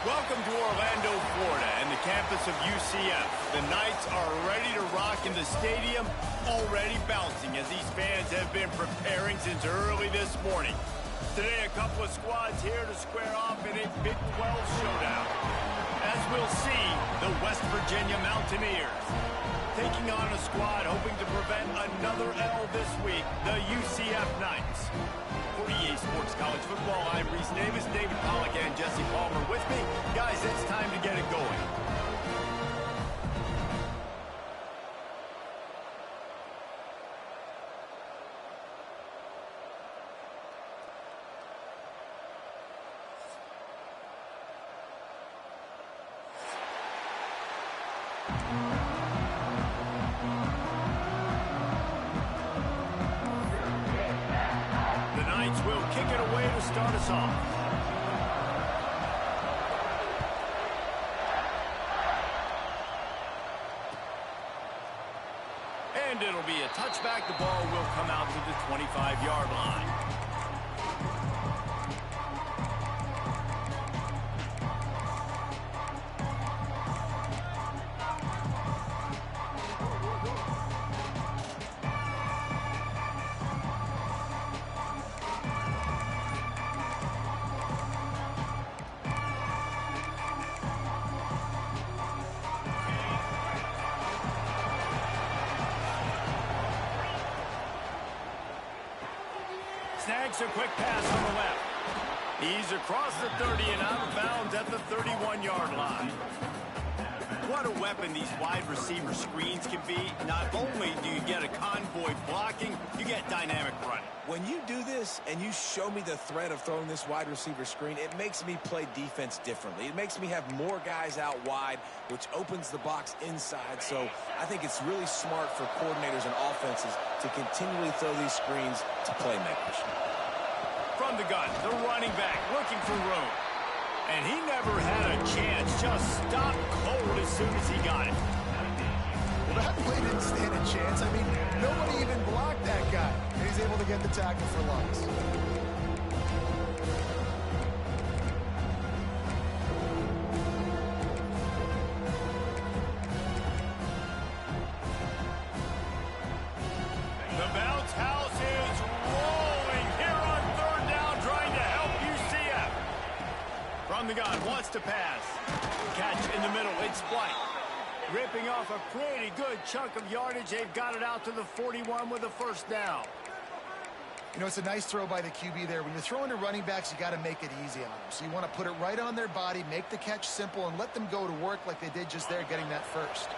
Welcome to Orlando, Florida, and the campus of UCF. The Knights are ready to rock in the stadium, already bouncing as these fans have been preparing since early this morning. Today, a couple of squads here to square off in a Big 12 showdown. As we'll see, the West Virginia Mountaineers taking on a squad hoping to prevent another L this week, the UCF Knights. For EA Sports College Football, I'm Reese Davis, David Pollack, and Jesse Palmer with me. Guys, it's time to get it going. Will kick it away to start us off. And it'll be a touchback. The ball will come out to the 25-yard line. Snags a quick pass on the left. He's across the 30 and out of bounds at the 31-yard line. What a weapon these wide receiver screens can be. Not only do you get a convoy blocking, you get dynamic running. When you do this and you show me the threat of throwing this wide receiver screen, it makes me play defense differently. It makes me have more guys out wide, which opens the box inside. So I think it's really smart for coordinators and offenses to continually throw these screens to playmakers. From the gun, the running back looking for room. And he never had a chance, just stopped cold as soon as he got it. Well, that play didn't stand a chance. I mean, nobody even blocked that guy. And he's able to get the tackle for loss. The bounce house is rolling here on third down, trying to help UCF. From the gun, wants to pass. Catch in the middle, it's White. Ripping off a pretty good chunk of yardage. They've got it out to the 41 with a first down. You know, it's a nice throw by the QB there. When you're throwing to running backs, you got to make it easy on them. So you want to put it right on their body, make the catch simple, and let them go to work like they did just there, getting that first.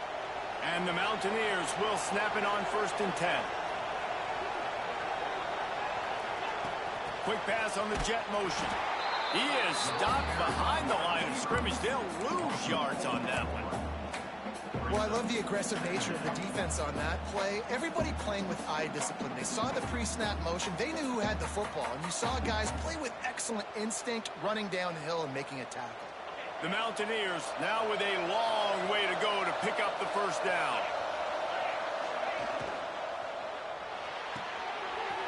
And the Mountaineers will snap it on 1st and 10. Quick pass on the jet motion. He is stopped behind the line of scrimmage. They'll lose yards on that one. Well, I love the aggressive nature of the defense on that play. Everybody playing with eye discipline. They saw the pre-snap motion. They knew who had the football. And you saw guys play with excellent instinct, running down the hill and making a tackle. The Mountaineers now with a long way to go to pick up the first down.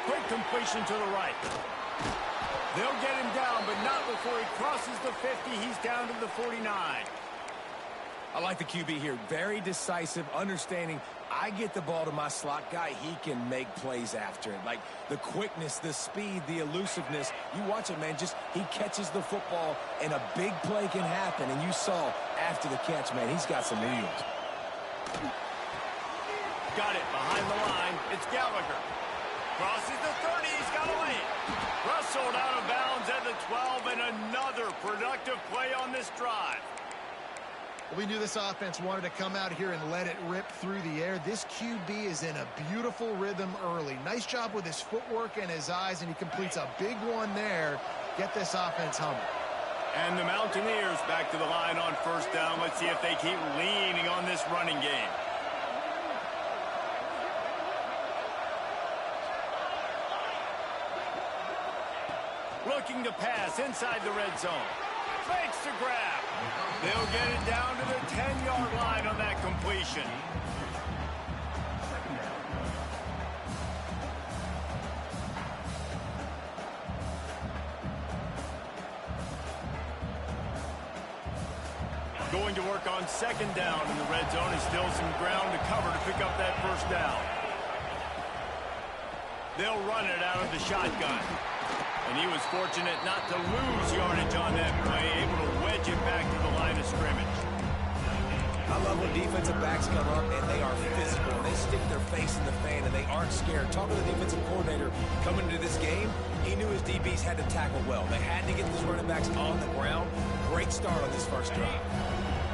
Quick completion to the right. They'll get him down, but not before he crosses the 50. He's down to the 49. I like the QB here. Very decisive, understanding I get the ball to my slot guy, he can make plays after it. Like the quickness, the speed, the elusiveness. You watch it, man, just he catches the football and a big play can happen. And you saw after the catch, man, he's got some wheels. Got it behind the line. It's Gallagher. Crosses the 30. He's got away. Rustled out of bounds at the 12, and another productive play on this drive. We knew this offense wanted to come out here and let it rip through the air. This QB is in a beautiful rhythm early. Nice job with his footwork and his eyes, and he completes a big one there. Get this offense humming. And the Mountaineers back to the line on first down. Let's see if they keep leaning on this running game. Looking to pass inside the red zone. Fakes to grab. They'll get it down to the 10-yard line on that completion. Going to work on second down in the red zone, and still some ground to cover to pick up that first down. They'll run it out of the shotgun. And he was fortunate not to lose yardage on that play, able to wedge it back to the line of scrimmage. I love when defensive backs come up and they are physical. And they stick their face in the fan and they aren't scared. Talking to the defensive coordinator coming into this game, he knew his DBs had to tackle well. They had to get these running backs on the ground. Great start on this first drive.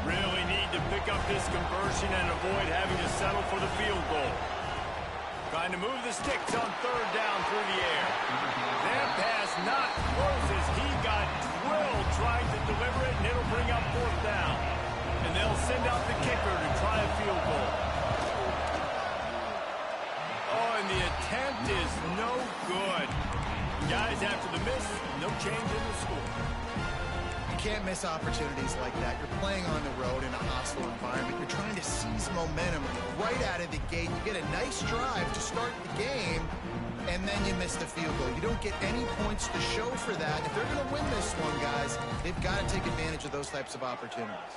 Really need to pick up this conversion and avoid having to settle for the field goal. Trying to move the sticks on third down through the air. That pass not close as he got drilled trying to deliver it, and it'll bring up fourth down. And they'll send out the kicker to try a field goal. Oh, and the attempt is no good. Guys, after the miss, no change in the score. Can't miss opportunities like that. You're playing on the road in a hostile environment. You're trying to seize momentum right out of the gate. You get a nice drive to start the game, and then you miss the field goal. You don't get any points to show for that. If they're going to win this one, guys, they've got to take advantage of those types of opportunities.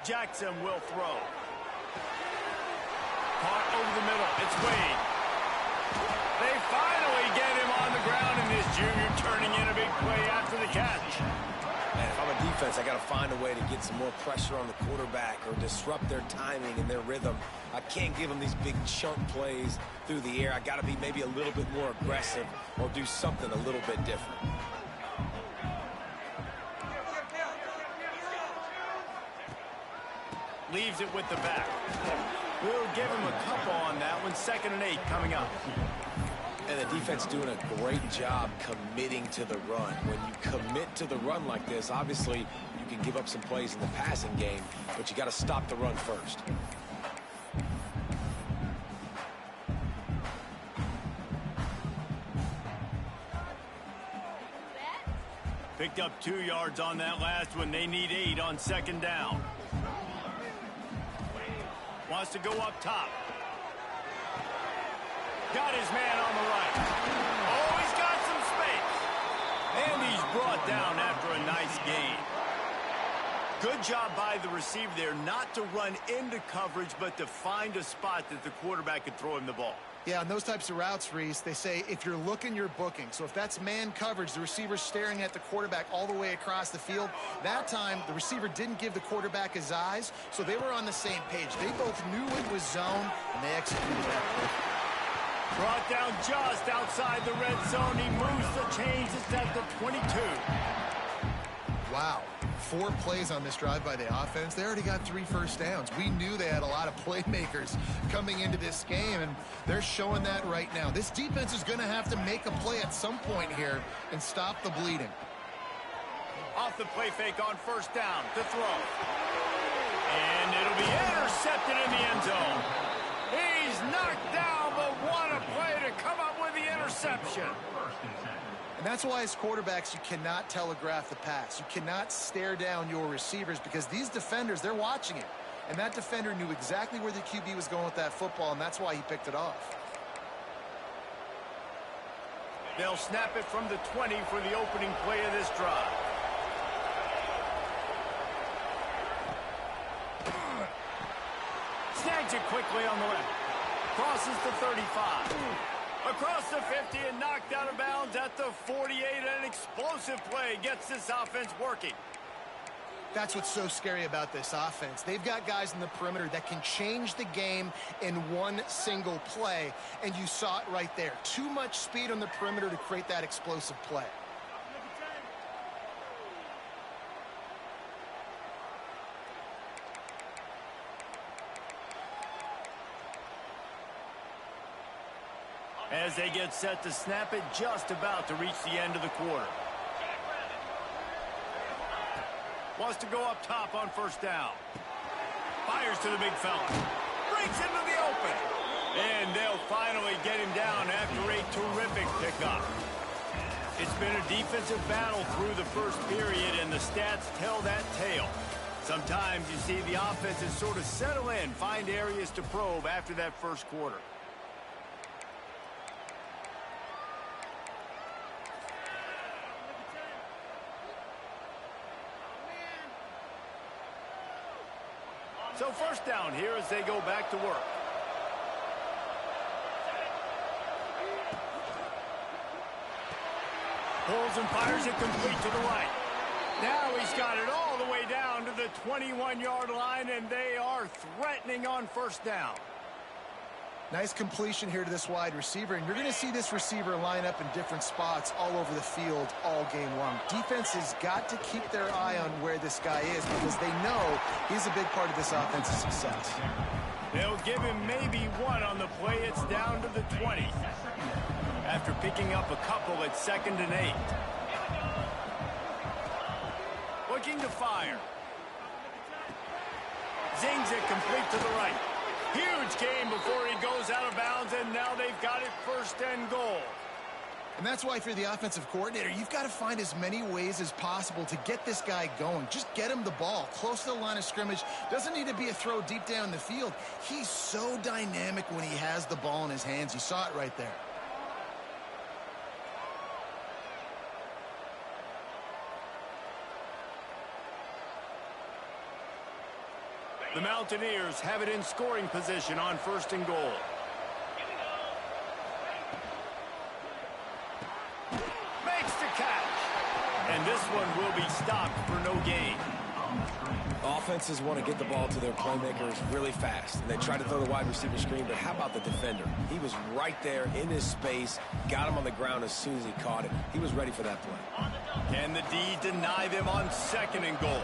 Jackson will throw. Caught over the middle. It's Wade. They finally get him on the ground, and this junior turning in a big play after the catch. Man, if I'm a defense, I got to find a way to get some more pressure on the quarterback or disrupt their timing and their rhythm. I can't give them these big chunk plays through the air. I got to be maybe a little bit more aggressive or do something a little bit different. Leaves it with the back. We'll give him a couple on that one. 2nd and 8 coming up. And the defense doing a great job committing to the run. When you commit to the run like this, obviously you can give up some plays in the passing game, but you got to stop the run first. Picked up 2 yards on that last one. They need 8 on 2nd down. Wants to go up top. Got his man on the right. Oh, he's got some space. And he's brought down after a nice gain. Good job by the receiver there not to run into coverage, but to find a spot that the quarterback could throw him the ball. Yeah, on those types of routes, Reese, they say if you're looking, you're booking. So if that's man coverage, the receiver's staring at the quarterback all the way across the field. That time, the receiver didn't give the quarterback his eyes, so they were on the same page. They both knew it was zone, and they executed that. Brought down just outside the red zone. He moves the chains. It's at the 22. Wow. 4 plays on this drive by the offense. They already got 3 first downs. We knew they had a lot of playmakers coming into this game, and they're showing that right now. This defense is going to have to make a play at some point here and stop the bleeding. Off the play fake on 1st down to throw. And it'll be intercepted in the end zone. He's knocked down, but what a play to come up with the interception. And that's why as quarterbacks, you cannot telegraph the pass. You cannot stare down your receivers because these defenders, they're watching it. And that defender knew exactly where the QB was going with that football, and that's why he picked it off. They'll snap it from the 20 for the opening play of this drive. Snags it quickly on the left. Crosses the 35. Across the 50 and knocked out of bounds at the 48. An explosive play gets this offense working. That's what's so scary about this offense. They've got guys in the perimeter that can change the game in one single play, and you saw it right there. Too much speed on the perimeter to create that explosive play. As they get set to snap it, just about to reach the end of the quarter. Wants to go up top on 1st down. Fires to the big fella. Breaks into the open. And they'll finally get him down after a terrific pickup. It's been a defensive battle through the first period, and the stats tell that tale. Sometimes you see the offenses sort of settle in, find areas to probe after that first quarter. first down here as they go back to work. Pulls and fires it complete to the right. Now he's got it all the way down to the 21-yard line, and they are threatening on first down. Nice completion here to this wide receiver, and you're going to see this receiver line up in different spots all over the field all game long. Defense has got to keep their eye on where this guy is because they know he's a big part of this offense's success. They'll give him maybe one on the play. It's down to the 20 after picking up a couple at 2nd and 8. Looking to fire. Zings it complete to the right. Huge game before he goes out of bounds, and now they've got it 1st and goal. And that's why if you're the offensive coordinator, you've got to find as many ways as possible to get this guy going. Just get him the ball close to the line of scrimmage. Doesn't need to be a throw deep down the field. He's so dynamic when he has the ball in his hands. You saw it right there. The Mountaineers have it in scoring position on 1st and goal. Makes the catch. And this one will be stopped for no gain. Offenses want to get the ball to their playmakers really fast. And they try to throw the wide receiver screen, but how about the defender? He was right there in his space, got him on the ground as soon as he caught it. He was ready for that play. Can the D deny them on 2nd and goal?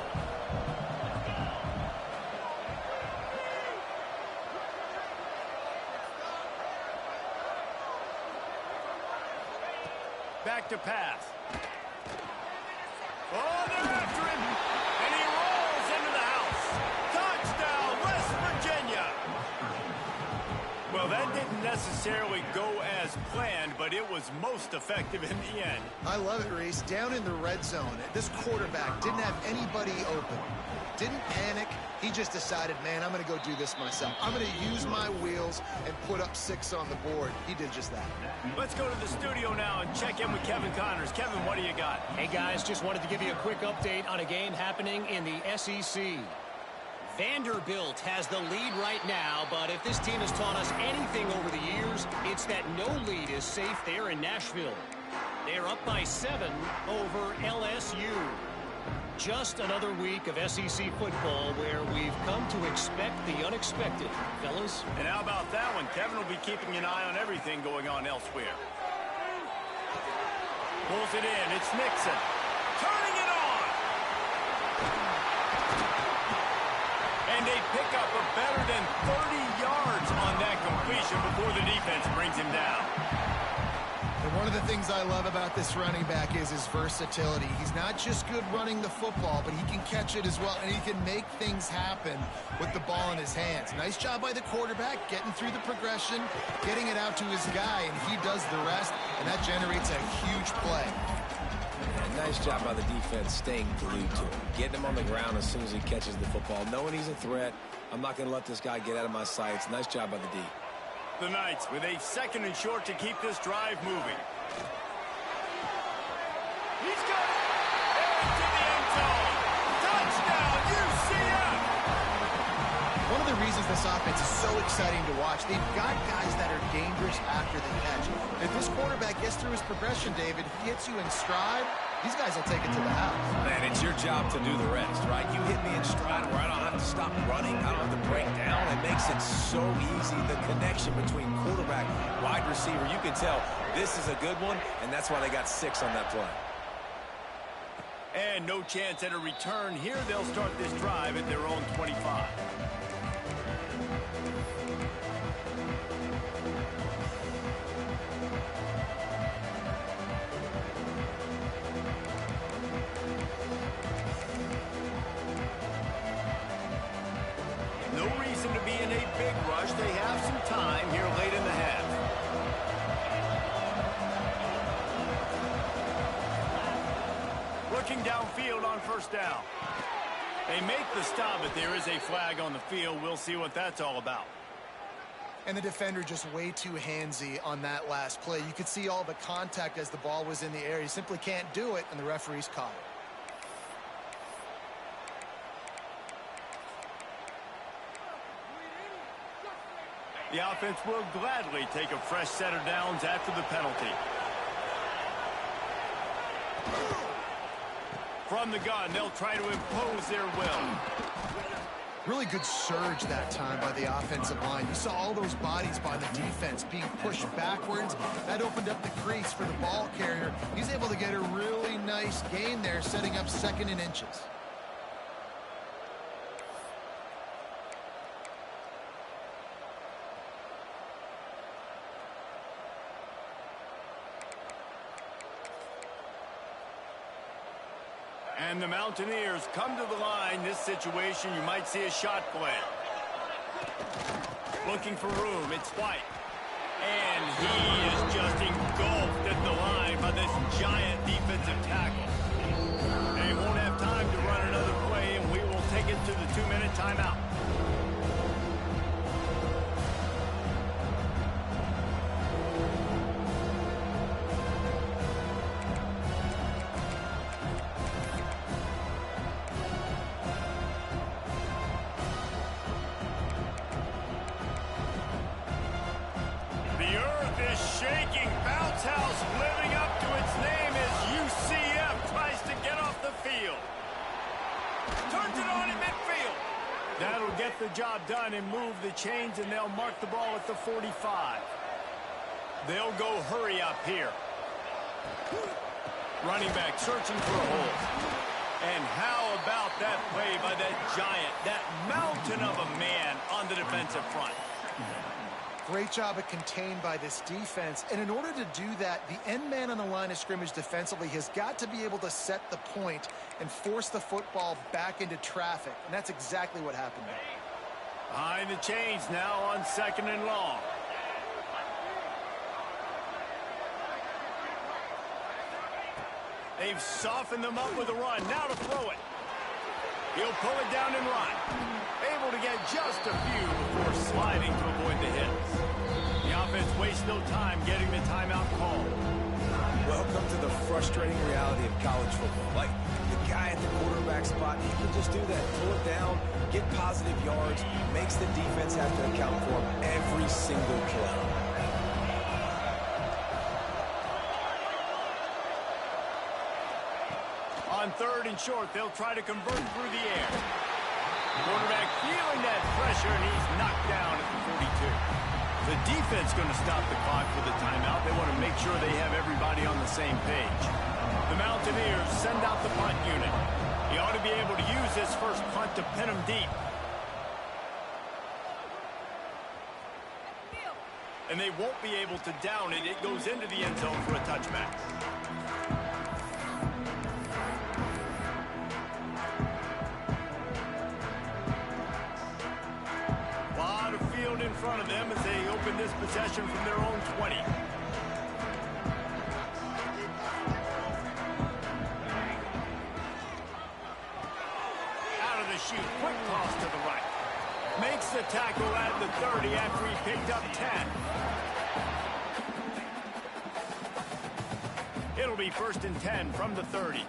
Back to pass. Oh, they're after him. And he rolls into the house. Touchdown, West Virginia. Well, that didn't necessarily go as planned, but it was most effective in the end. I love it, Reese. Down in the red zone, this quarterback didn't have anybody open. Didn't panic. He just decided, man, I'm going to go do this myself. I'm going to use my wheels and put up 6 on the board. He did just that. Let's go to the studio now and check in with Kevin Connors. Kevin, what do you got? Hey, guys, just wanted to give you a quick update on a game happening in the SEC. Vanderbilt has the lead right now, but if this team has taught us anything over the years, it's that no lead is safe there in Nashville. They're up by 7 over LSU. Just another week of SEC football where we've come to expect the unexpected, fellas. And how about that one? Kevin will be keeping an eye on everything going on elsewhere. Pulls it in. It's Nixon. Turning it on. And they pick up a better than 30 yards on that completion before the defense brings him down. And one of the things I love about this running back is his versatility. He's not just good running the football, but he can catch it as well, and he can make things happen with the ball in his hands. Nice job by the quarterback, getting through the progression, getting it out to his guy, and he does the rest, and that generates a huge play. Yeah, nice job by the defense staying glued to him, getting him on the ground as soon as he catches the football, knowing he's a threat. I'm not going to let this guy get out of my sights. Nice job by the D. The Knights with a 2nd and short to keep this drive moving. He's got it. Into the end zone. Touchdown, UCF. One of the reasons this offense is so exciting to watch, they've got guys that are dangerous after the catch. If this quarterback gets through his progression, David, if he hits you in stride, these guys will take it to the house. Man, it's your job to do the rest, right? You hit me in stride where I don't have to stop running. I don't have to break down. It makes it so easy. The connection between quarterback, wide receiver, you can tell this is a good one, and that's why they got 6 on that play. And no chance at a return here. They'll start this drive at their own 25. No reason to be in a big rush. They have some time here late in the half. Looking downfield on first down. They make the stop, but there is a flag on the field. We'll see what that's all about. And the defender just way too handsy on that last play. You could see all the contact as the ball was in the air. He simply can't do it, and the referees caught it. The offense will gladly take a fresh set of downs after the penalty. From the gun, they'll try to impose their will. Really good surge that time by the offensive line. You saw all those bodies by the defense being pushed backwards. That opened up the crease for the ball carrier. He's able to get a really nice gain there, setting up 2nd and inches. And the Mountaineers come to the line. This situation, you might see a shot play. Looking for room. It's White. And he is just engulfed at the line by this giant defensive tackle. They won't have time to run another play, and we will take it to the 2-minute timeout. Shaking bounce house living up to its name as UCF tries to get off the field. Turns it on in midfield. That'll get the job done and move the chains, and they'll mark the ball at the 45. They'll go hurry up here. Running back searching for a hole. And how about that play by that giant, that mountain of a man on the defensive front? Great job at contained by this defense. And in order to do that, the end man on the line of scrimmage defensively has got to be able to set the point and force the football back into traffic. And that's exactly what happened there. Behind the chains now on 2nd and long. They've softened them up with a run. Now to throw it. He'll pull it down and run. Able to get just a few before sliding to avoid the hits. The offense wastes no time getting the timeout call. Welcome to the frustrating reality of college football. Like, the guy at the quarterback spot, he can just do that. Pull it down, get positive yards, makes the defense have to account for him every single play. On 3rd and short, they'll try to convert through the air. Quarterback feeling that pressure, and he's knocked down at the 42. The defense going to stop the clock for the timeout. They want to make sure they have everybody on the same page. The Mountaineers send out the punt unit. He ought to be able to use this first punt to pin him deep. And they won't be able to down it. It goes into the end zone for a touchback. In front of them as they open this possession from their own 20. Out of the chute, quick toss to the right. Makes the tackle at the 30 after he picked up 10. It'll be 1st and 10 from the 30.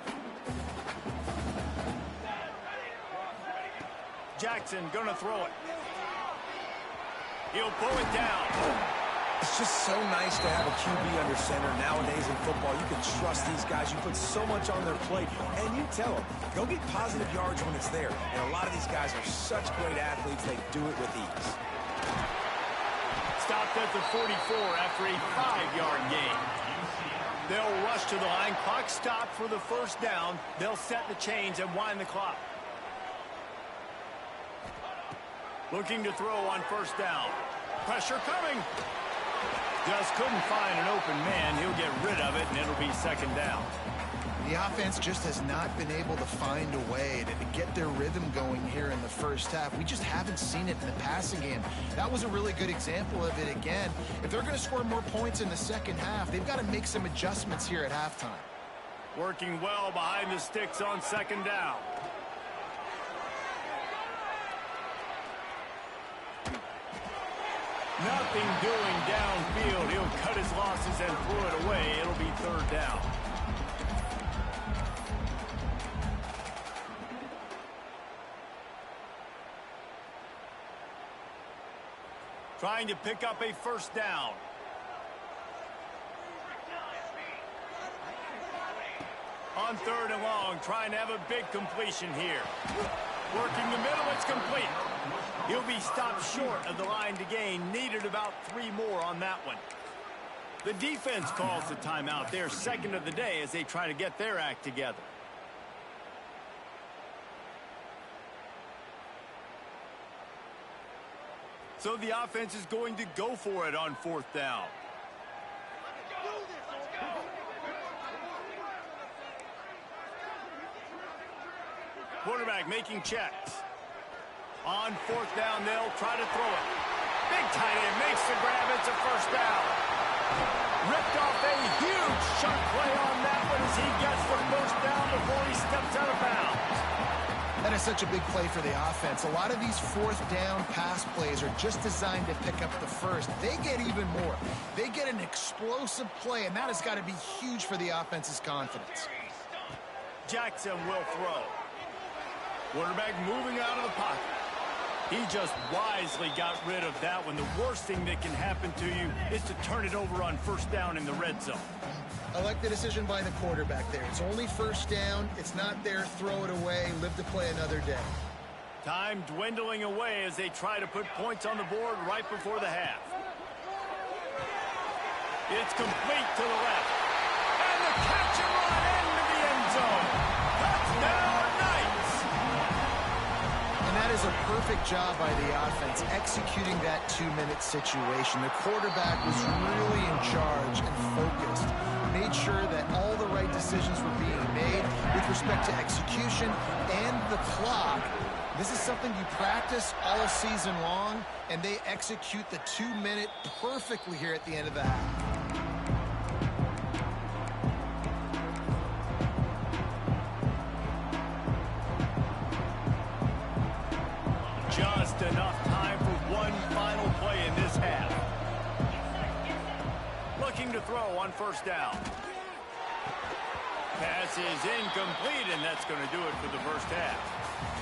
Jackson gonna throw it. He'll pull it down. It's just so nice to have a QB under center nowadays in football. You can trust these guys. You put so much on their plate, and you tell them, go get positive yards when it's there. And a lot of these guys are such great athletes, they do it with ease. Stopped at the 44 after a 5-yard gain. They'll rush to the line. Clock stopped for the 1st down. They'll set the chains and wind the clock. Looking to throw on 1st down. Pressure coming. Just couldn't find an open man. He'll get rid of it, and it'll be 2nd down. The offense just has not been able to find a way to get their rhythm going here in the first half. We just haven't seen it in the passing game. That was a really good example of it again. If they're going to score more points in the second half, they've got to make some adjustments here at halftime. Working well behind the sticks on 2nd down. Nothing doing downfield. He'll cut his losses and throw it away. It'll be 3rd down. Trying to pick up a first down. On 3rd and long, trying to have a big completion here. Working the middle, it's complete. He'll be stopped short of the line to gain. Needed about 3 more on that one. The defense calls the timeout. Their second of the day as they try to get their act together. So the offense is going to go for it on 4th down. Quarterback making checks. On 4th down, they'll try to throw it. Big tight end makes the grab. It's a first down. Ripped off a huge chunk play on that one as he gets the first down before he steps out of bounds. That is such a big play for the offense. A lot of these 4th down pass plays are just designed to pick up the first. They get even more. They get an explosive play, and that has got to be huge for the offense's confidence. Jackson will throw. Quarterback moving out of the pocket. He just wisely got rid of that one. The worst thing that can happen to you is to turn it over on 1st down in the red zone. I like the decision by the quarterback there. It's only 1st down. It's not there. Throw it away. Live to play another day. Time dwindling away as they try to put points on the board right before the half. It's complete to the left. And the catch and run into the end zone. Touchdown, Knights! And that is a perfect job by the offense executing that 2-minute situation. The quarterback was really in charge and focused. Made sure that all the right decisions were being made with respect to execution and the clock. This is something you practice all season long, and they execute the 2-minute perfectly here at the end of the half. Just enough time for one final play in this half. Looking to throw on 1st down. Pass is incomplete, and that's going to do it for the first half.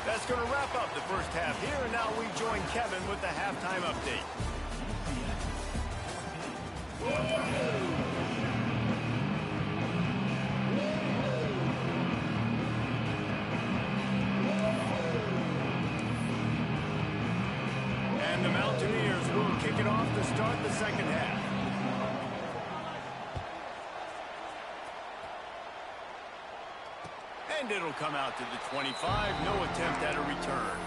That's going to wrap up the first half here, and now we join Kevin with the halftime update. And the Mountaineers will kick it off to start the second half. And it'll come out to the 25. No attempt at a return.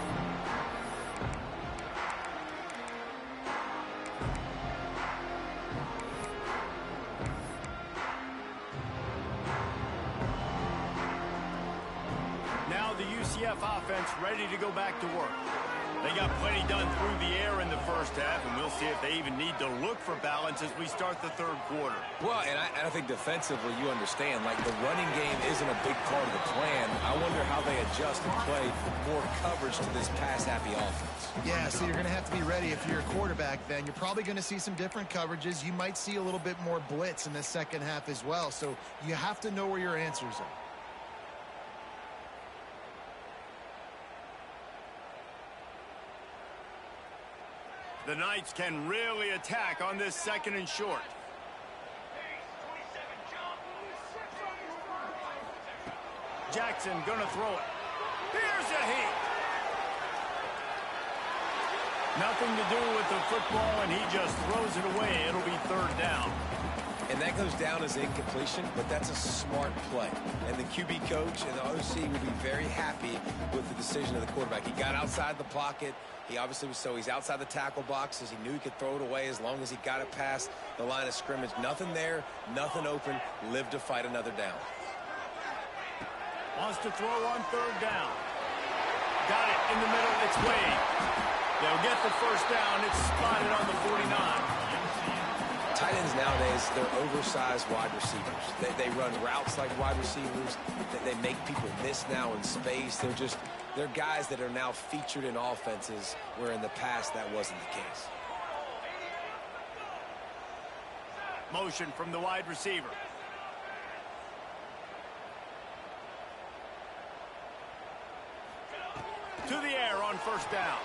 Now the UCF offense ready to go back to work. They got plenty done through the air in the first half, and we'll see if they even need to look for balance as we start the 3rd quarter. Well, and I think defensively you understand, like, the running game isn't a big part of the plan. I wonder how they adjust and play more coverage to this pass-happy offense. Yeah, so you're going to have to be ready if you're a quarterback then. You're probably going to see some different coverages. You might see a little bit more blitz in the second half as well, so you have to know where your answers are. The Knights can really attack on this 2nd and short. Jackson gonna throw it. Here's a heat. Nothing to do with the football, and he just throws it away. It'll be 3rd down. And that goes down as incompletion, but that's a smart play. And the QB coach and the OC will be very happy with the decision of the quarterback. He got outside the pocket. He obviously was he's outside the tackle boxes. He knew he could throw it away as long as he got it past the line of scrimmage. Nothing there, nothing open. Live to fight another down. Wants to throw on 3rd down. Got it in the middle. It's Wade. They'll get the first down. It's spotted on the 49. Tight ends nowadays, they're oversized wide receivers. They run routes like wide receivers. They make people miss now in space. They're guys that are now featured in offenses where in the past that wasn't the case. Motion from the wide receiver. To the air on 1st down.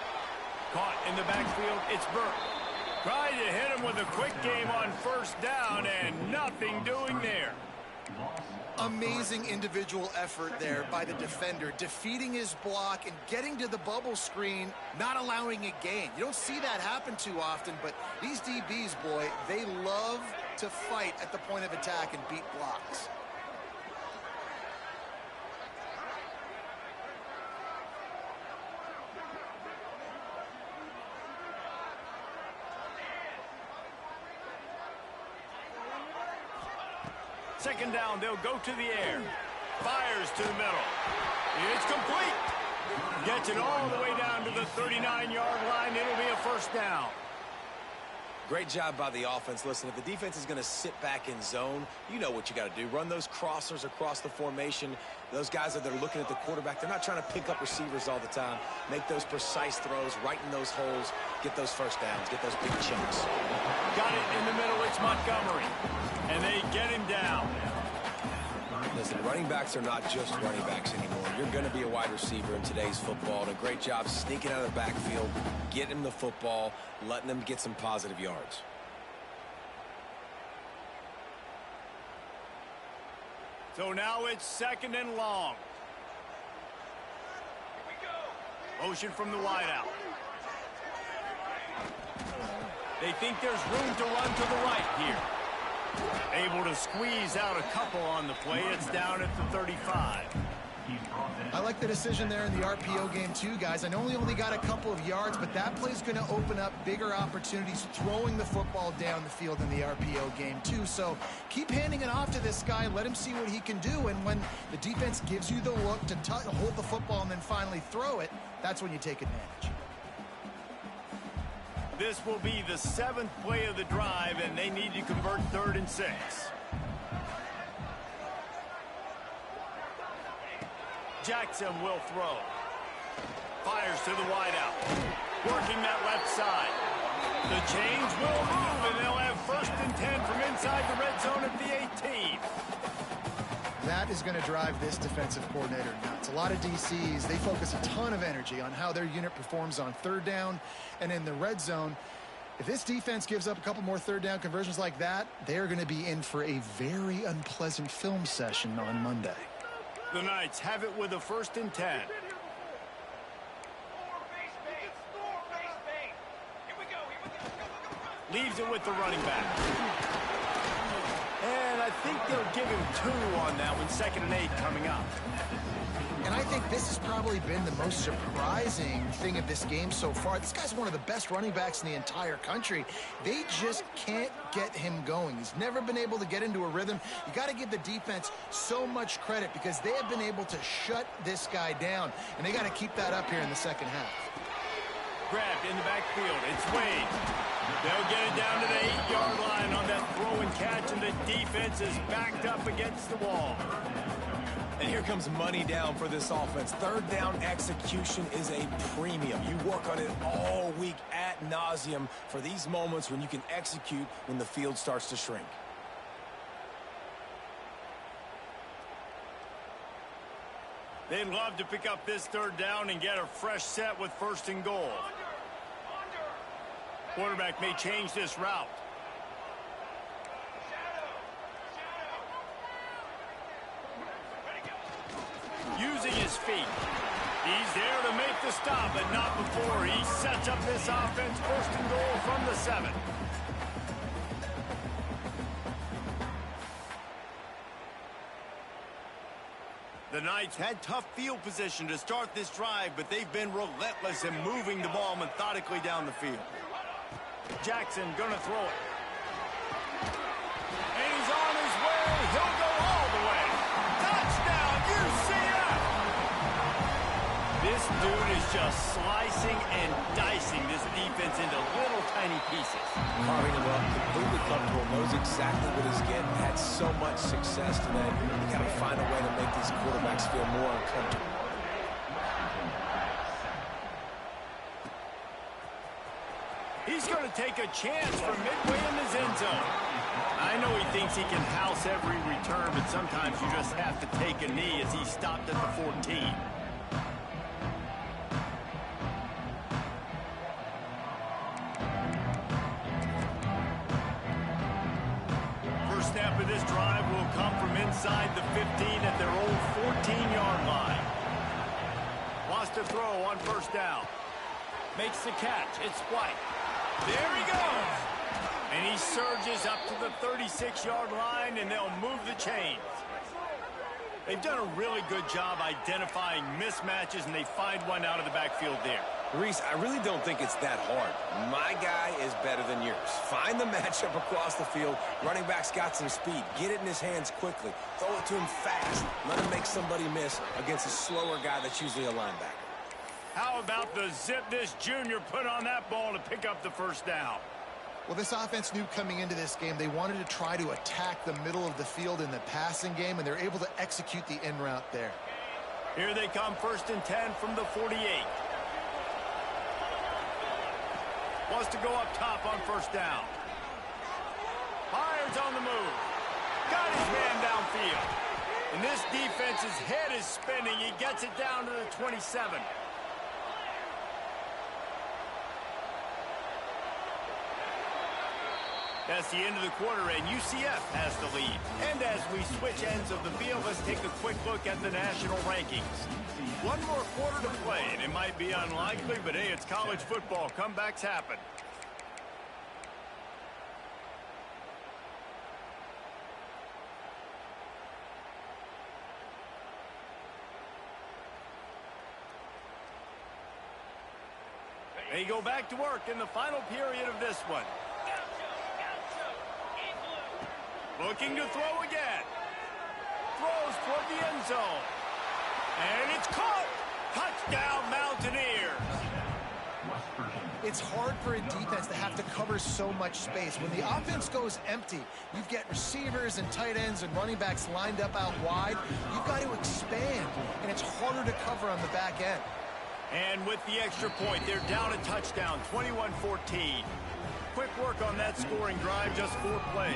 Caught in the backfield. It's Burke. Tried to hit him with a quick game on first down and nothing doing there. Amazing individual effort there by the defender, defeating his block and getting to the bubble screen, not allowing a gain. You don't see that happen too often, but these DBs, boy, they love to fight at the point of attack and beat blocks. Second down, they'll go to the air. Fires to the middle. It's complete. Gets it all the way down to the 39-yard line. It'll be a first down. Great job by the offense. Listen, if the defense is going to sit back in zone, you know what you got to do. Run those crossers across the formation. Those guys that are looking at the quarterback, they're not trying to pick up receivers all the time. Make those precise throws, right in those holes, get those first downs, get those big chunks. Got it in the middle. It's Montgomery. And they get him down. Listen, running backs are not just running backs anymore. You're going to be a wide receiver in today's football. And a great job sneaking out of the backfield, getting him the football, letting them get some positive yards. So now it's second and long. Motion from the wideout. They think there's room to run to the right here. Able to squeeze out a couple on the play. It's down at the 35. I like the decision there in the RPO game too, guys. I know he only got a couple of yards, but that play's going to open up bigger opportunities throwing the football down the field in the RPO game too. So keep handing it off to this guy. Let him see what he can do. And when the defense gives you the look to hold the football and then finally throw it, that's when you take advantage. This will be the 7th play of the drive, and they need to convert 3rd and 6. Jackson will throw. Fires to the wideout. Working that left side. The chains will move, and they'll have 1st and 10 from inside the red zone at the 18. That is going to drive this defensive coordinator nuts. A lot of DCs, they focus a ton of energy on how their unit performs on 3rd down and in the red zone. If this defense gives up a couple more 3rd down conversions like that, they're going to be in for a very unpleasant film session on Monday. The Knights have it with a 1st and 10. Leaves it with the running back. And I think they'll give him 2 on that one. 2nd and 8 coming up. And I think this has probably been the most surprising thing of this game so far. This guy's one of the best running backs in the entire country. They just can't get him going. He's never been able to get into a rhythm. You got to give the defense so much credit because they have been able to shut this guy down. And they got to keep that up here in the second half. Grabbed in the backfield. It's Wade. They'll get it down to the 8-yard line on that throw and catch, and the defense is backed up against the wall. And here comes money down for this offense. 3rd down execution is a premium. You work on it all week ad nauseum for these moments when you can execute when the field starts to shrink. They'd love to pick up this 3rd down and get a fresh set with 1st and goal. Quarterback may change this route. Using his feet. He's there to make the stop, but not before. He sets up this offense. 1st and goal from the 7. The Knights had tough field position to start this drive, but they've been relentless in moving the ball methodically down the field. Jackson gonna throw it. And he's on his way. He'll go all the way. Touchdown, UCF! This dude is just slicing and dicing this defense into little tiny pieces. Carving him up, completely comfortable, knows exactly what he's getting, had so much success today. You got to find a way to make these quarterbacks feel more uncomfortable. He's going to take a chance from midway in his end zone. I know he thinks he can house every return, but sometimes you just have to take a knee as he stopped at the 14. this drive will come from inside the 15 at their own 14-yard line. Wants to throw on first down. Makes the catch. It's White. There he goes. And he surges up to the 36-yard line, and they'll move the chains. They've done a really good job identifying mismatches, and they find one out of the backfield there. Reese, I really don't think it's that hard. My guy is better than yours. Find the matchup across the field. Running back's got some speed. Get it in his hands quickly. Throw it to him fast. Let him make somebody miss against a slower guy that's usually a linebacker. How about the zip this junior put on that ball to pick up the first down? Well, this offense knew coming into this game they wanted to try to attack the middle of the field in the passing game, and they're able to execute the in route there. Here they come, 1st and 10 from the 48. Wants to go up top on first down. Fires on the move. Got his man downfield. And this defense's head is spinning. He gets it down to the 27. That's the end of the quarter, and UCF has the lead. And as we switch ends of the field, let's take a quick look at the national rankings. One more quarter to play, and it might be unlikely, but hey, it's college football. Comebacks happen. They go back to work in the final period of this one. Looking to throw again. Throws toward the end zone. And it's caught. Touchdown, Mountaineers. It's hard for a defense to have to cover so much space. When the offense goes empty, you get receivers and tight ends and running backs lined up out wide. You've got to expand, and it's harder to cover on the back end. And with the extra point, they're down a touchdown, 21-14. Quick work on that scoring drive, just 4 plays.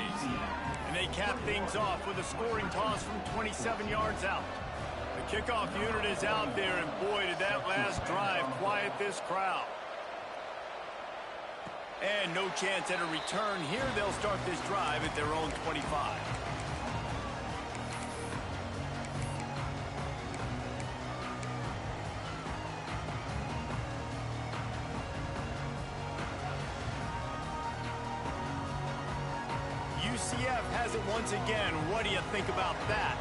And they cap things off with a scoring toss from 27 yards out. The kickoff unit is out there, and boy, did that last drive quiet this crowd. And no chance at a return here. They'll start this drive at their own 25. UCF has it once again. What do you think about that?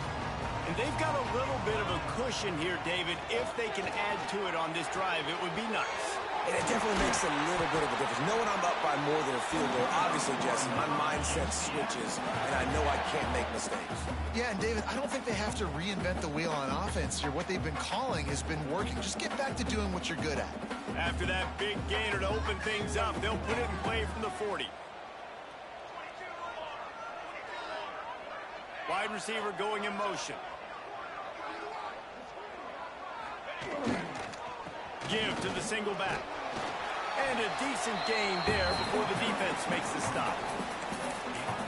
And they've got a little bit of a cushion here, David. If they can add to it on this drive, it would be nice. And it definitely makes a little bit of a difference. Knowing I'm up by more than a field goal, obviously, Jesse, my mindset switches, and I know I can't make mistakes. Yeah, and David, I don't think they have to reinvent the wheel on offense here. What they've been calling has been working. Just get back to doing what you're good at. After that big gainer to open things up, they'll put it in play from the 40. Wide receiver going in motion. Give to the single back. And a decent gain there before the defense makes the stop.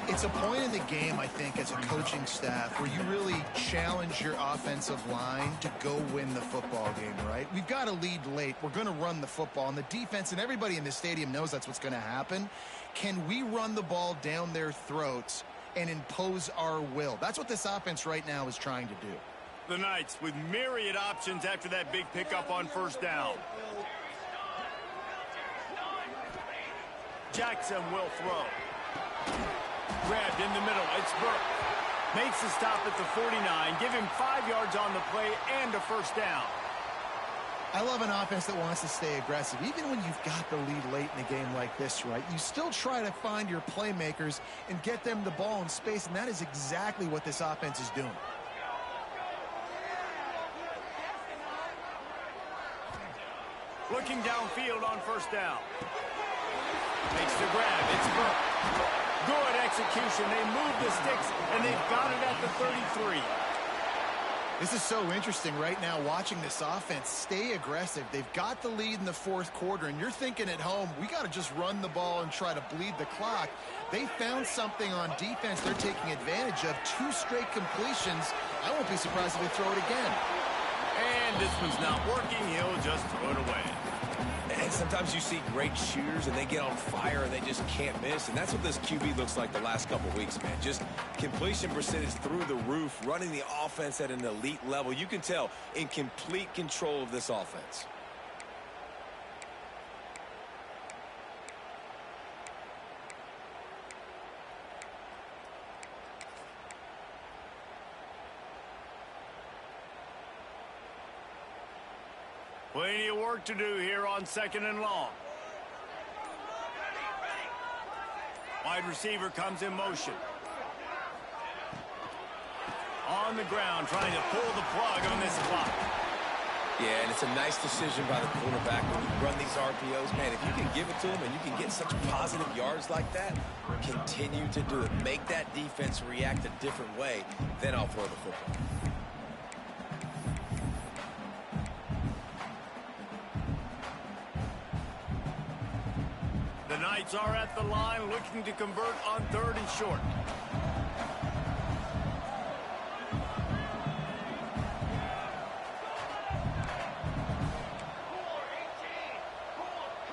It's a point in the game, I think, as a coaching staff where you really challenge your offensive line to go win the football game, right? We've got to lead late. We're going to run the football. And the defense and everybody in the stadium knows that's what's going to happen. Can we run the ball down their throats and impose our will? That's what this offense right now is trying to do. The Knights with myriad options after that big pickup on first down. Jackson will throw. Grabbed in the middle. It's Burke. Makes the stop at the 49. Give him 5 yards on the play and a first down. I love an offense that wants to stay aggressive. Even when you've got the lead late in a game like this, right, you still try to find your playmakers and get them the ball in space, and that is exactly what this offense is doing. Looking downfield on first down. Makes the grab. It's Burke. Good execution. They move the sticks, and they've got it at the 33. This is so interesting right now watching this offense stay aggressive. They've got the lead in the fourth quarter, and you're thinking at home, we got to just run the ball and try to bleed the clock. They found something on defense they're taking advantage of. 2 straight completions. I won't be surprised if they throw it again. And this one's not working. He'll just throw it away. And sometimes you see great shooters and they get on fire and they just can't miss. And that's what this QB looks like the last couple weeks, man. Just completion percentage through the roof, running the offense at an elite level. You can tell in complete control of this offense. Plenty of work to do here on 2nd and long. Wide receiver comes in motion. On the ground, trying to pull the plug on this clock. Yeah, and it's a nice decision by the quarterback when you run these RPOs. Man, if you can give it to him and you can get such positive yards like that, continue to do it. Make that defense react a different way, then I'll throw the football. The Knights are at the line looking to convert on 3rd and short.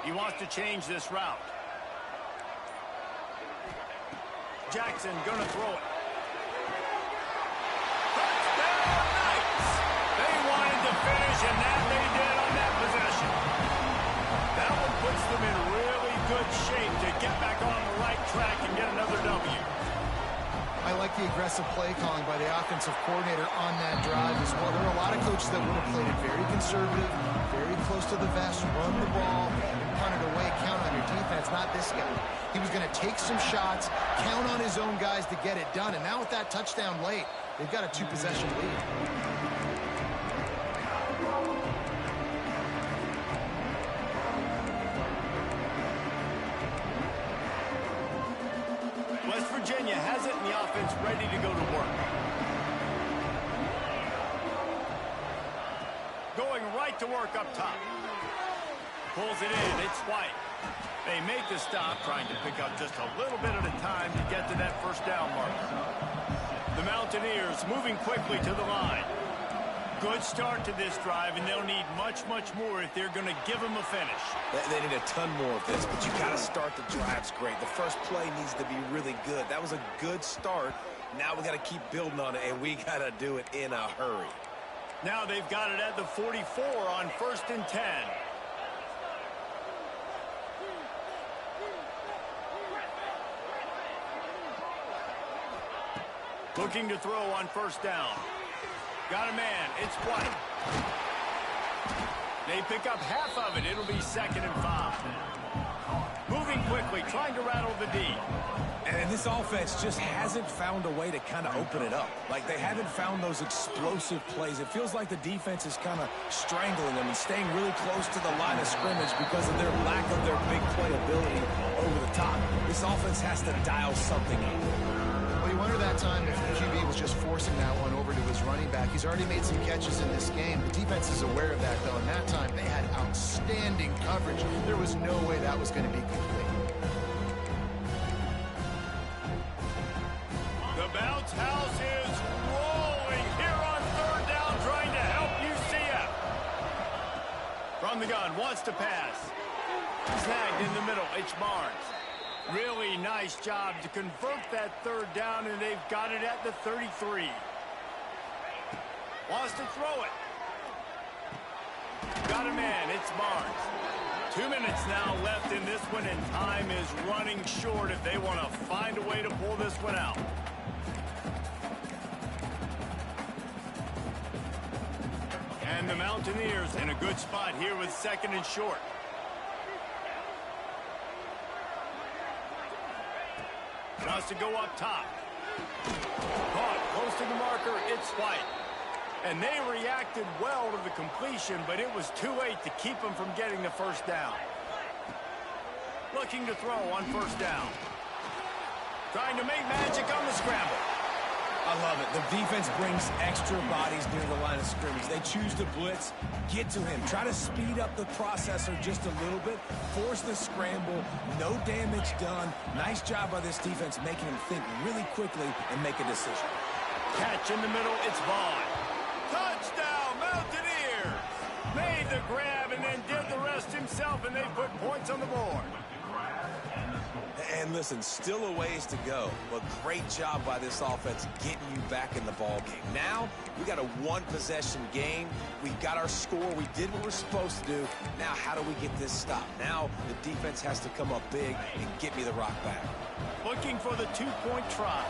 He wants to change this route. Jackson gonna throw it. Touchdown Knights! They wanted to finish, and that they did on that possession. That one puts them in really good shape to get back on the right track and get another W. I like the aggressive play calling by the offensive coordinator on that drive as well. There are a lot of coaches that would have played it very conservative, very close to the vest, run the ball, and punt it away, count on your defense. Not this guy. He was going to take some shots, count on his own guys to get it done. And now with that touchdown late, they've got a 2-possession lead. West Virginia has it, and the offense ready to go to work. Going right to work up top. Pulls it in. It's White. They make the stop, trying to pick up just a little bit at a time to get to that 1st down marker. The Mountaineers moving quickly to the line. Good start to this drive, and they'll need much, much more if they're going to give them a finish. They need a ton more of this, but you got to start the drives great. The first play needs to be really good. That was a good start. Now we got to keep building on it, and we got to do it in a hurry. Now they've got it at the 44 on 1st and 10. Looking to throw on 1st down. Got a man. It's White. They pick up half of it. It'll be 2nd and 5. Moving quickly, trying to rattle the D. And this offense just hasn't found a way to kind of open it up. Like, they haven't found those explosive plays. It feels like the defense is kind of strangling them and staying really close to the line of scrimmage because of their lack of their big play ability over the top. This offense has to dial something up. Well, you wonder that time if the QB was just forcing that one over to his running back. He's already made some catches in this game. The defense is aware of that, though, and that time they had outstanding coverage. There was no way that was going to be complete. The bounce house is rolling here on 3rd down, trying to help UCF. From the gun, wants to pass. Snagged in the middle, it's Barnes. Really nice job to convert that 3rd down, and they've got it at the 33. Wants to throw it. Got a man, it's Barnes. 2 minutes now left in this one, and time is running short if they want to find a way to pull this one out. And the Mountaineers in a good spot here with 2nd and short. Wants to go up top. Caught close to the marker. It's White. And they reacted well to the completion, but it was too late to keep them from getting the 1st down. Looking to throw on 1st down. Trying to make magic on the scramble. I love it. The defense brings extra bodies near the line of scrimmage. They choose to blitz, get to him, try to speed up the processor just a little bit, force the scramble, no damage done. Nice job by this defense making him think really quickly and make a decision. Catch in the middle, it's Vaughn. Touchdown, Mountaineers! Made the grab and then did the rest in himself, and they put points on the board. And listen, still a ways to go, but great job by this offense getting you back in the ball game. Now, we got a one-possession game. We got our score. We did what we're supposed to do. Now, how do we get this stopped? Now, the defense has to come up big and get me the rock back. Looking for the two-point try.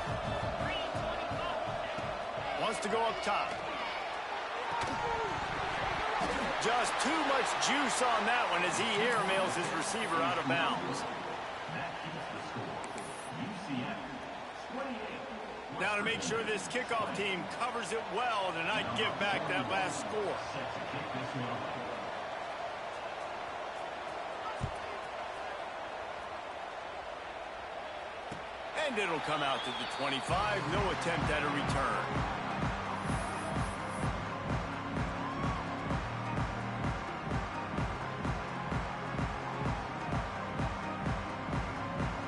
Wants to go up top. Just too much juice on that one as he airmails his receiver out of bounds. Now to make sure this kickoff team covers it well to not give back that last score. And it'll come out to the 25. No attempt at a return.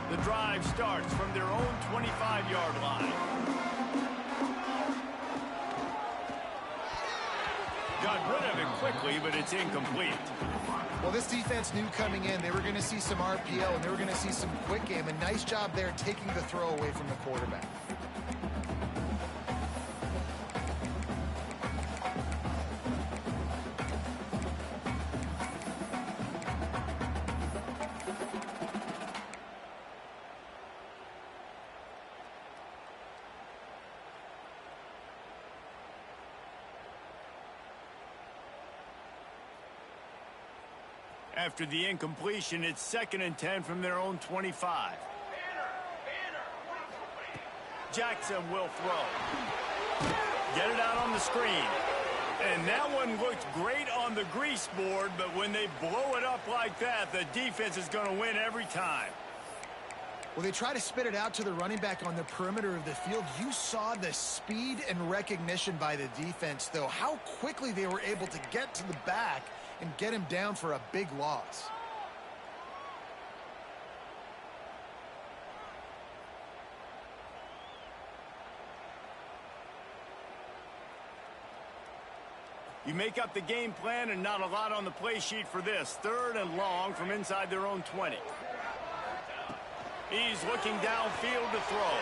The drive starts from their own 25-yard line. Got rid of it quickly, but it's incomplete. Well, this defense knew coming in they were going to see some RPO and they were going to see some quick game. A nice job there taking the throw away from the quarterback. After the incompletion, it's 2nd and 10 from their own 25. Jackson will throw. Get it out on the screen. And that one looked great on the grease board, but when they blow it up like that, the defense is going to win every time. Well, they try to spit it out to the running back on the perimeter of the field. You saw the speed and recognition by the defense, though, how quickly they were able to get to the back and get him down for a big loss. You make up the game plan and not a lot on the play sheet for this. 3rd and long from inside their own 20. He's looking downfield to throw.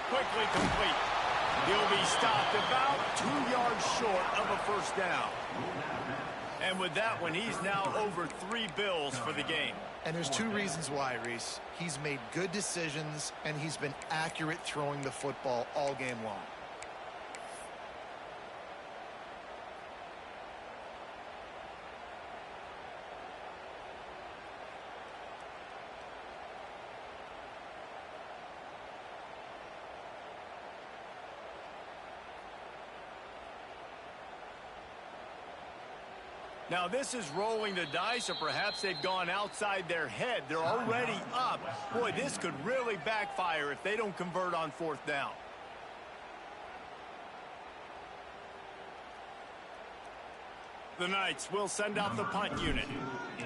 Quickly complete. He'll be stopped about 2 yards short of a first down. And with that one, he's now over 3 bills for the game. And there's 2 reasons why, Reese. He's made good decisions, and he's been accurate throwing the football all game long. Now this is rolling the dice, or perhaps they've gone outside their head. They're already up. Boy, this could really backfire if they don't convert on 4th down. The Knights will send out the punt unit.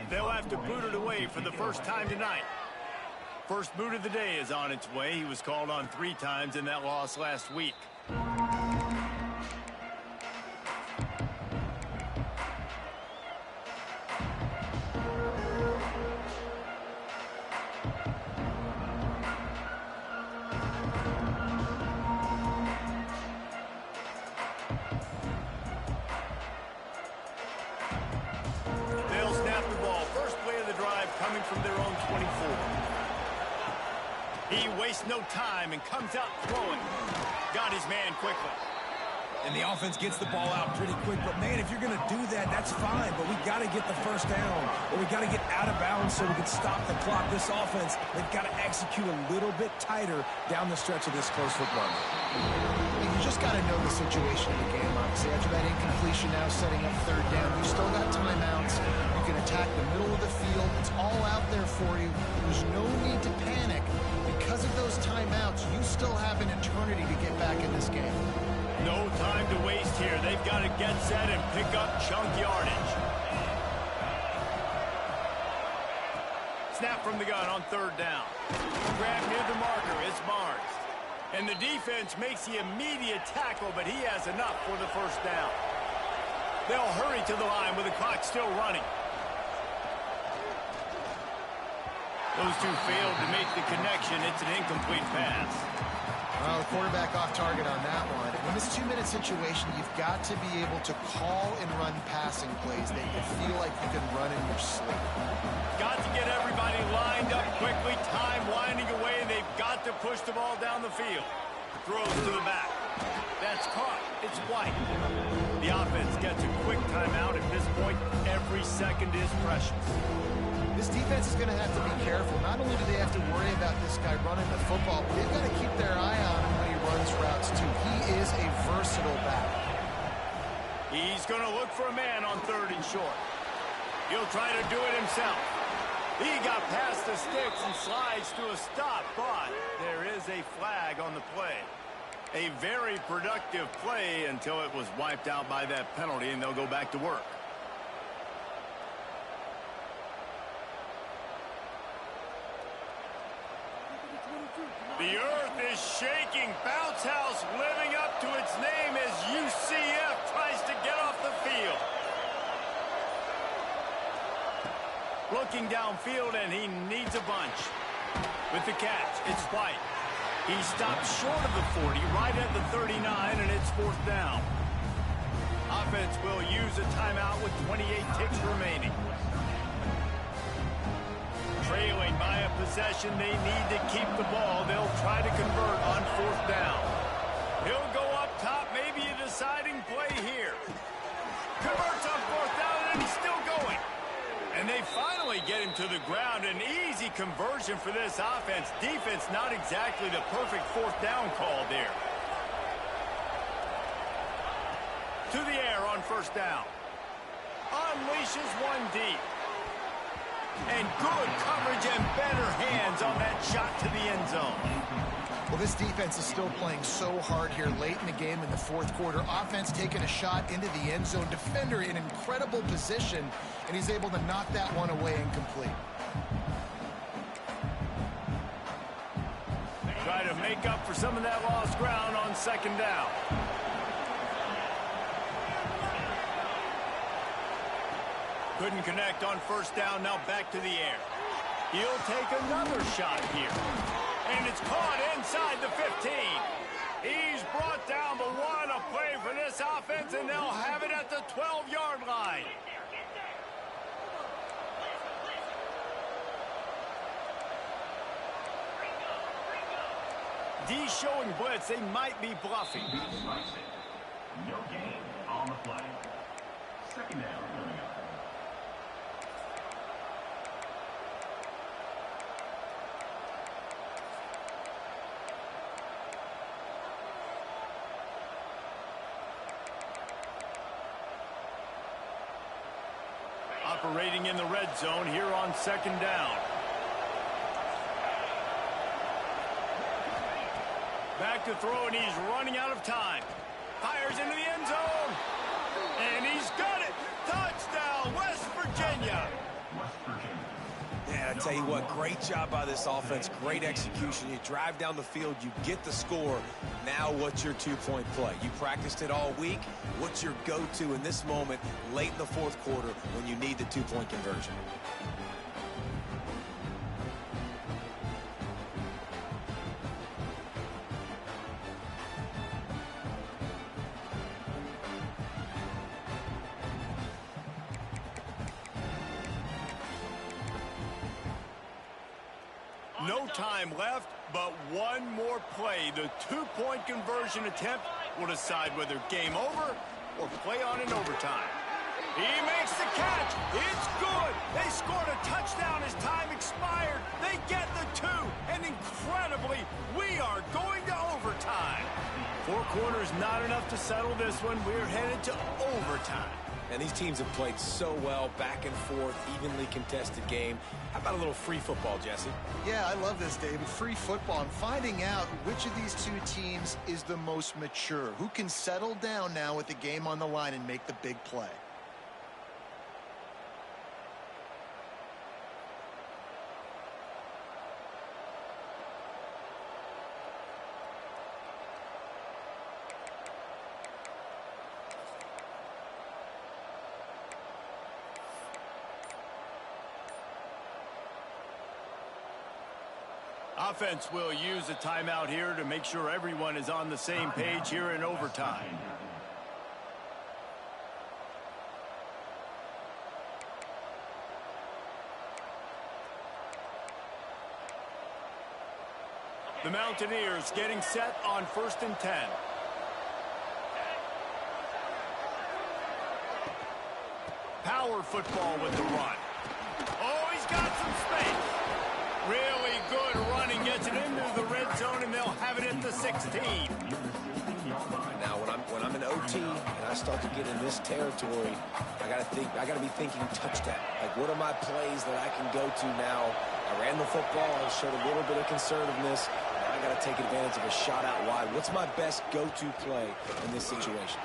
They'll have to boot it away for the first time tonight. First boot of the day is on its way. He was called on 3 times in that loss last week. Coming from their own 24. He wastes no time and comes out throwing. Got his man quickly. And the offense gets the ball out pretty quick. But, man, if you're going to do that, that's fine. But we got to get the first down. Or we got to get out of bounds so we can stop the clock. This offense, they've got to execute a little bit tighter down the stretch of this close football game. You just got to know the situation of the game, obviously. After that incompletion now setting up 3rd down, you still got timeouts. You can attack the middle of the field. It's all out there for you. There's no need to panic. Because of those timeouts, you still have an eternity to get back in this game. No time to waste here. They've got to get set and pick up chunk yardage. Snap from the gun on 3rd down. Grab near the marker. It's Barnes. And the defense makes the immediate tackle, but he has enough for the first down. They'll hurry to the line with the clock still running. Those two failed to make the connection. It's an incomplete pass. Well, the quarterback off target on that one. In this 2-minute situation, you've got to be able to call and run passing plays that you feel like you can run in your sleep. Got to get everybody lined up quickly. Time winding away, and they've got to push the ball down the field. Throws to the back. That's caught. It's White. The offense gets a quick timeout. At this point, every second is precious. This defense is going to have to be careful. Not only do they have to worry about this guy running the football, but they've got to keep their eye on him when he runs routes, too. He is a versatile back. He's going to look for a man on 3rd and short. He'll try to do it himself. He got past the sticks and slides to a stop, but there is a flag on the play. A very productive play until it was wiped out by that penalty, and they'll go back to work. The earth is shaking. Bounce House living up to its name as UCF tries to get off the field. Looking downfield, and he needs a bunch. With the catch, it's White. He stopped short of the 40, right at the 39, and it's 4th down. Offense will use a timeout with 28 ticks remaining. Trailing by a possession, they need to keep the ball. They'll try to convert on 4th down. He'll go up top, maybe a deciding play here. Converts on 4th down, and he's still going. And they finally get him to the ground. An easy conversion for this offense. Defense not exactly the perfect 4th down call there. To the air on 1st down. Unleashes one deep. And good coverage and better hands on that shot to the end zone. Well, this defense is still playing so hard here late in the game in the 4th quarter. Offense taking a shot into the end zone. Defender in incredible position, and he's able to knock that one away incomplete. Try to make up for some of that lost ground on 2nd down. Couldn't connect on 1st down. Now back to the air. He'll take another shot here. And it's caught inside the 15. He's brought down the one. A play for this offense, and they'll have it at the 12-yard line. D showing blitz. They might be bluffing. No gain on the play. 2nd down coming up. Operating in the red zone here on 2nd down. Back to throw, and he's running out of time. Fires into the end zone. And he's got it. Touchdown, West Virginia. Yeah, I tell you what, great job by this offense. Great execution. You drive down the field, you get the score. Now what's your 2-point play? You practiced it all week. What's your go-to in this moment late in the 4th quarter when you need the 2-point conversion? No time left, but one more play. The 2-point conversion attempt will decide whether game over or play on in overtime. He makes the catch. It's good. They scored a touchdown as time expired. They get the 2. And incredibly, we are going to overtime. 4 quarters not enough to settle this one. We're headed to overtime. And these teams have played so well, back and forth, evenly contested game. How about a little free football, Jesse? Yeah, I love this, David. Free football. I'm finding out which of these 2 teams is the most mature, who can settle down now with the game on the line and make the big play. Offense will use a timeout here to make sure everyone is on the same page here in overtime. The Mountaineers getting set on 1st and 10. Power football with the run. Oh, he's got some space. Really good running, gets it into the red zone, and they'll have it at the 16. Now, when I'm in OT and I start to get in this territory, I gotta be thinking touchdown. Like, what are my plays that I can go to now? I ran the football, I showed a little bit of conservativeness. Now I gotta take advantage of a shot out wide. What's my best go-to play in this situation?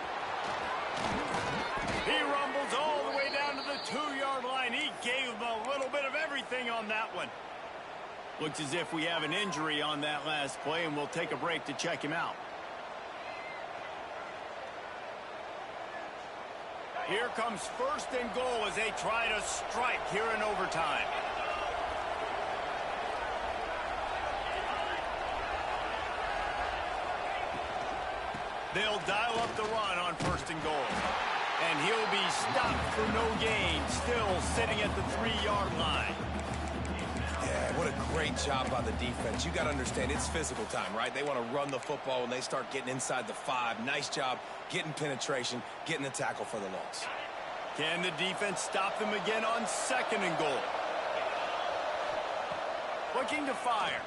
He rumbles all the way down to the 2-yard line. He gave them a little bit of everything on that one. Looks as if we have an injury on that last play, and we'll take a break to check him out. Here comes 1st and goal as they try to strike here in overtime. They'll dial up the run on 1st and goal. And he'll be stopped for no gain, still sitting at the 3-yard line. Yeah, what a great job by the defense. You got to understand, it's physical time, right? They want to run the football when they start getting inside the 5. Nice job getting penetration, getting the tackle for the loss. Can the defense stop them again on 2nd and goal? Looking to fire.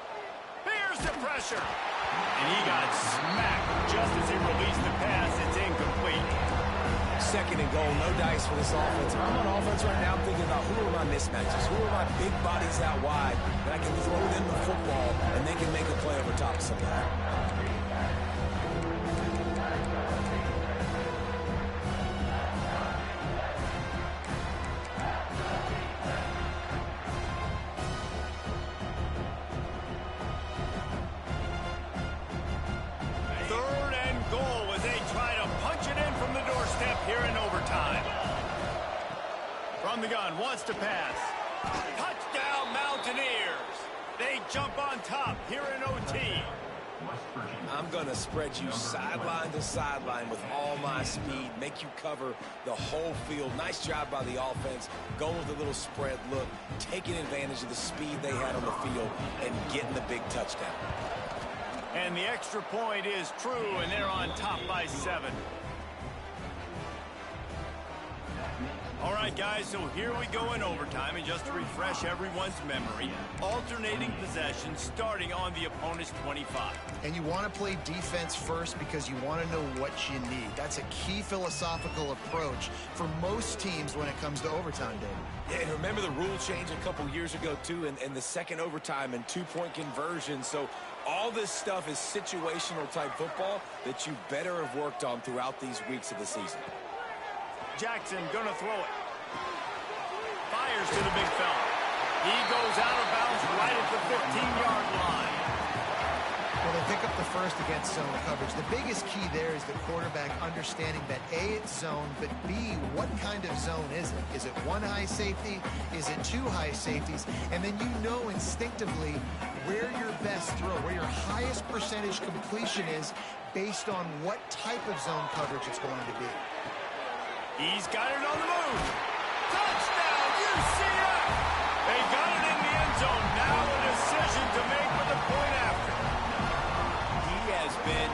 Here's the pressure. And he got smacked just as he released the pass. It's incomplete. 2nd and goal, no dice for this offense. I'm on offense right now thinking about who are my mismatches, who are my big bodies out wide that I can throw them the football and they can make a play over top of somebody. From the gun, wants to pass. Touchdown, Mountaineers. They jump on top here in OT. I'm going to spread you sideline to sideline with all my speed, make you cover the whole field. Nice job by the offense, going with a little spread look, taking advantage of the speed they had on the field, and getting the big touchdown. And the extra point is true, and they're on top by 7. All right, guys, so here we go in overtime, and just to refresh everyone's memory, alternating possession starting on the opponent's 25. And you want to play defense first because you want to know what you need. That's a key philosophical approach for most teams when it comes to overtime, David. Yeah, and remember the rule change a couple years ago, too, and the second overtime and 2-point conversion. So all this stuff is situational type football that you better have worked on throughout these weeks of the season. Jackson gonna throw it. Fires to the big fella. He goes out of bounds right at the 15-yard line. Well, they pick up the first against zone coverage. The biggest key there is the quarterback understanding that A, it's zone, but B, what kind of zone is it? Is it 1 high safety? Is it 2 high safeties? And then you know instinctively where your best throw, where your highest percentage completion is based on what type of zone coverage it's going to be. He's got it on the move. Touchdown, UCF! They got it in the end zone. Now a decision to make with the point after. He has been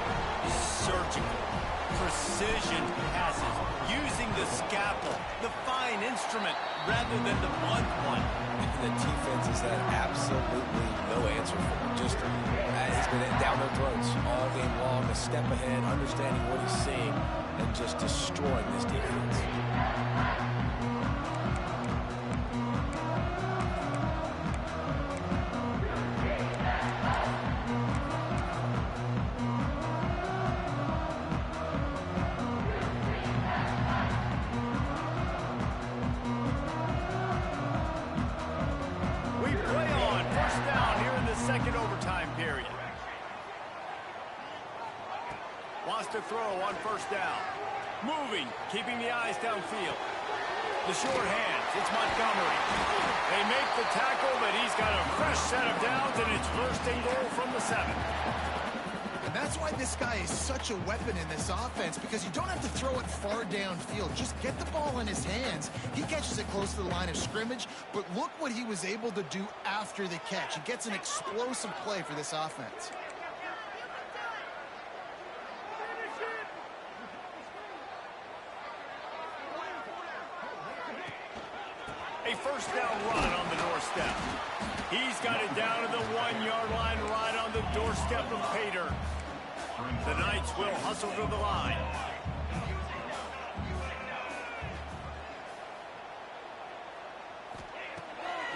surgical. Precision passes, using the scalpel, the fine instrument, rather than the blunt one. The defense has had absolutely no answer for him. Just, he's been down their throats all game long, a step ahead, understanding what he's seeing, and just destroying this defense. We play on first down here in the second overtime period. Wants to throw on first down. Moving, keeping the eyes downfield. The short hand It's Montgomery. They make the tackle, but he's got a fresh set of downs, and it's first and goal from the 7. And that's why this guy is such a weapon in this offense, because you don't have to throw it far downfield. Just get the ball in his hands. He catches it close to the line of scrimmage, but look what he was able to do after the catch. He gets an explosive play for this offense. A first down run on the doorstep. He's got it down to the 1-yard line, right on the doorstep of Pater. The Knights will hustle to the line.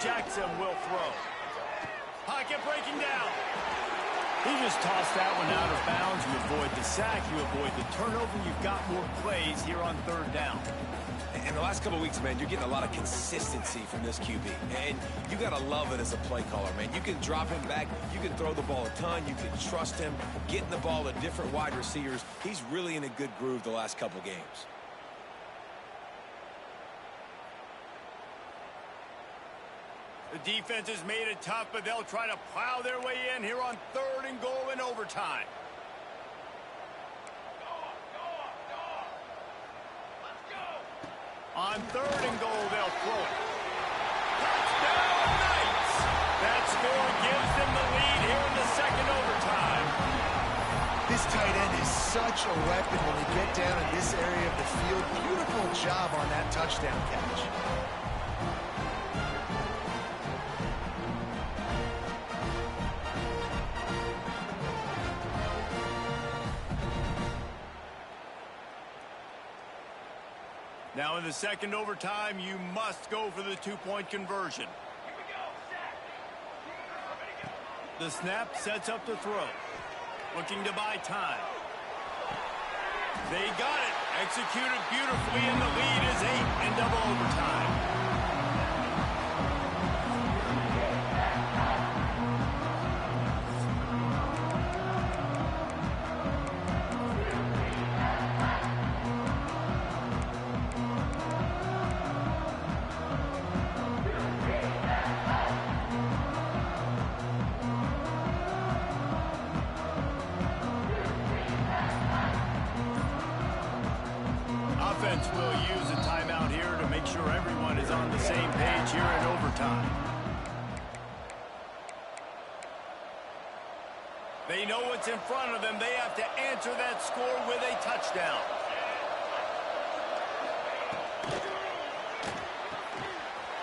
Jackson will throw. Pocket breaking down. He just tossed that one out of bounds. You avoid the sack, you avoid the turnover. You've got more plays here on third down. In the last couple of weeks, man, you're getting a lot of consistency from this QB. And you got to love it as a play caller, man. You can drop him back. You can throw the ball a ton. You can trust him. Getting the ball to different wide receivers. He's really in a good groove the last couple games. The defense has made it tough, but they'll try to plow their way in here on third and goal in overtime. On third and goal, they'll throw it. Touchdown, Knights! That score gives them the lead here in the second overtime. This tight end is such a weapon when you get down in this area of the field. Beautiful job on that touchdown catch. Now in the second overtime, you must go for the two-point conversion. The snap sets up the throw. Looking to buy time. They got it. Executed beautifully, and the lead is 8 in double overtime. Offense will use a timeout here to make sure everyone is on the same page here in overtime. They know what's in front of them. They have to answer that score with a touchdown.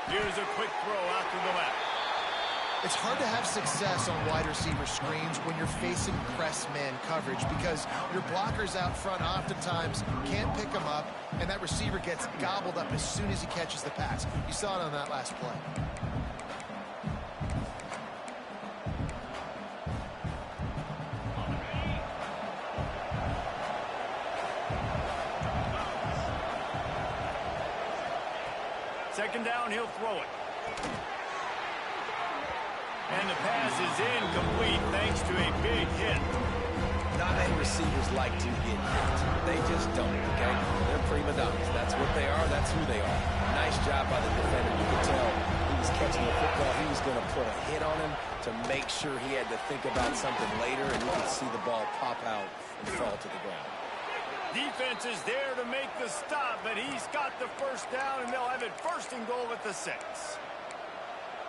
Here's a quick throw out to the left. It's hard to have success on wide receiver screens when you're facing press man coverage because your blockers out front oftentimes can't pick them up, and that receiver gets gobbled up as soon as he catches the pass. You saw it on that last play. Second down, he'll throw it. And the pass is incomplete thanks to a big hit. Not many receivers like to get hit. They just don't, okay? They're prima donnas. That's what they are. That's who they are. Nice job by the defender. You could tell he was catching the football. He was going to put a hit on him to make sure he had to think about something later, and you could see the ball pop out and fall to the ground. Defense is there to make the stop, but he's got the first down, and they'll have it first and goal at the 6.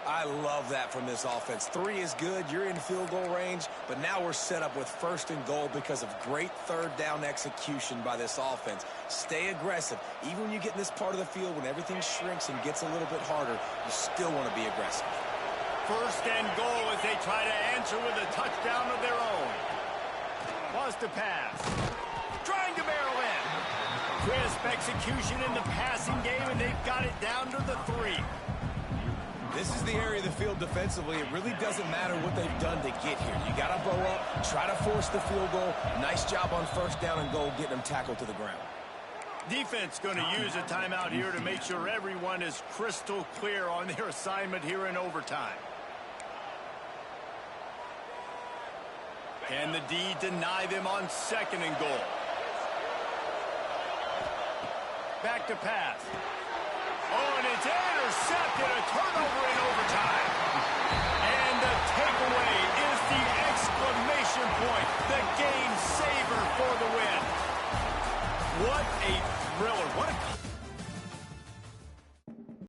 I love that from this offense. 3 is good. You're in field goal range, but now we're set up with first and goal because of great third down execution by this offense. Stay aggressive. Even when you get in this part of the field, when everything shrinks and gets a little bit harder, you still want to be aggressive. First and goal as they try to answer with a touchdown of their own. Plus to pass. Trying to barrel in. Crisp execution in the passing game, and they've got it down to the 3. This is the area of the field defensively. It really doesn't matter what they've done to get here. You got to bow up, try to force the field goal. Nice job on first down and goal, getting them tackled to the ground. Defense going to use a timeout here to make sure everyone is crystal clear on their assignment here in overtime. Can the D deny them on second and goal? Back to pass. Oh, and it's intercepted, a turnover in overtime. And the takeaway is the exclamation point, the game saver for the win. What a thriller. What a